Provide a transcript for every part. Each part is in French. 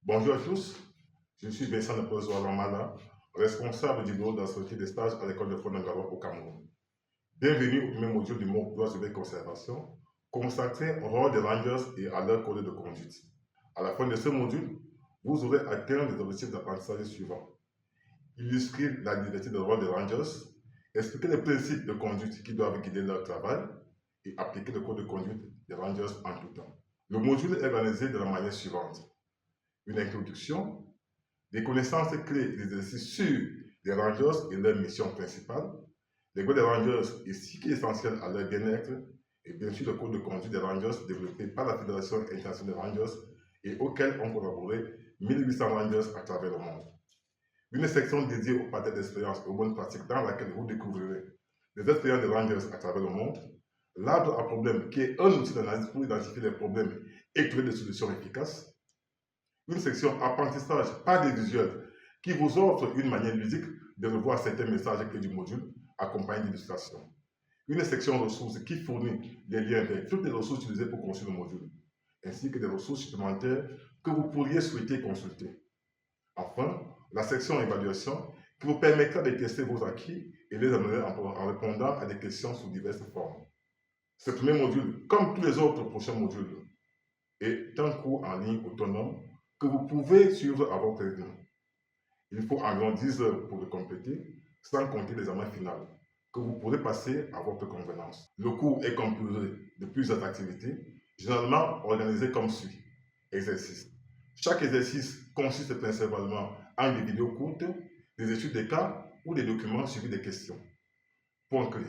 Bonjour à tous, je suis Vincent Nepozo Alamana, responsable du bureau d'assurance des stages à l'école de Fondangalo au Cameroun. Bienvenue au premier module du MOOC droits humains et conservation, consacré au rôle des rangers et à leur code de conduite. À la fin de ce module, vous aurez atteint les objectifs d'apprentissage suivants. Illustrer la diversité de rôle des rangers, expliquer les principes de conduite qui doivent guider leur travail et appliquer le code de conduite des rangers en tout temps. Le module est organisé de la manière suivante. Une introduction, des connaissances clés et des exercices sur les rangers et leur mission principale, les goals des rangers et ce qui est essentiel à leur bien-être, et bien sûr le code de conduite des rangers développé par la Fédération internationale des rangers et auquel ont collaboré 1800 rangers à travers le monde. Une section dédiée aux partages d'expérience et aux bonnes pratiques dans laquelle vous découvrirez les expériences des rangers à travers le monde, l'arbre à problème qui est un outil d'analyse pour identifier les problèmes et trouver des solutions efficaces, une section apprentissage par des visuels qui vous offre une manière ludique de revoir certains messages clés du module accompagnés d'illustrations. Une section ressources qui fournit des liens vers toutes les ressources utilisées pour construire le module, ainsi que des ressources supplémentaires que vous pourriez souhaiter consulter. Enfin, la section évaluation qui vous permettra de tester vos acquis et les améliorer en répondant à des questions sous diverses formes. Ce premier module, comme tous les autres prochains modules, est un cours en ligne autonome que vous pouvez suivre à votre rythme. Il faut environ 10 heures pour le compléter, sans compter l'examen final, que vous pourrez passer à votre convenance. Le cours est composé de plusieurs activités, généralement organisées comme suit. Exercice. Chaque exercice consiste principalement en des vidéos courtes, des études de cas ou des documents suivis des questions. Point clé.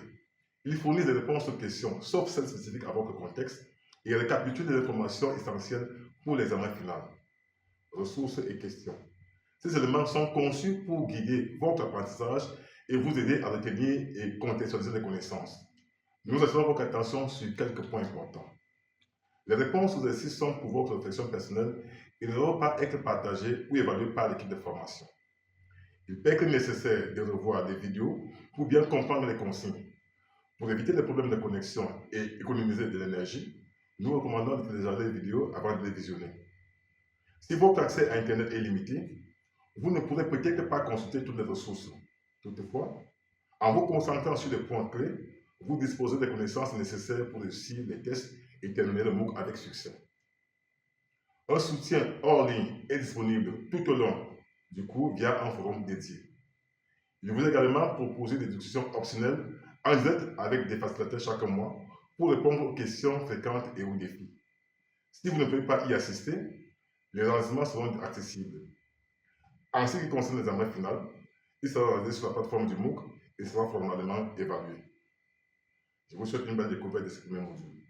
Il fournit des réponses aux questions, sauf celles spécifiques à votre contexte, et récapitule les informations essentielles pour l'examen final. Ressources et questions. Ces éléments sont conçus pour guider votre apprentissage et vous aider à retenir et contextualiser les connaissances. Nous attirons votre attention sur quelques points importants. Les réponses aux exercices sont pour votre réflexion personnelle et ne doivent pas être partagées ou évaluées par l'équipe de formation. Il peut être nécessaire de revoir des vidéos pour bien comprendre les consignes. Pour éviter les problèmes de connexion et économiser de l'énergie, nous recommandons de télécharger les vidéos avant de les visionner. Si votre accès à Internet est limité, vous ne pourrez peut-être pas consulter toutes les ressources. Toutefois, en vous concentrant sur les points clés, vous disposez des connaissances nécessaires pour réussir les tests et terminer le MOOC avec succès. Un soutien hors ligne est disponible tout au long du cours via un forum dédié. Il vous est également proposé des discussions optionnelles en direct avec des facilitateurs chaque mois pour répondre aux questions fréquentes et aux défis. Si vous ne pouvez pas y assister, les enregistrements seront accessibles. En ce qui concerne l'examen final, il sera réalisé sur la plateforme du MOOC et sera formellement évalué. Je vous souhaite une belle découverte de ce premier module.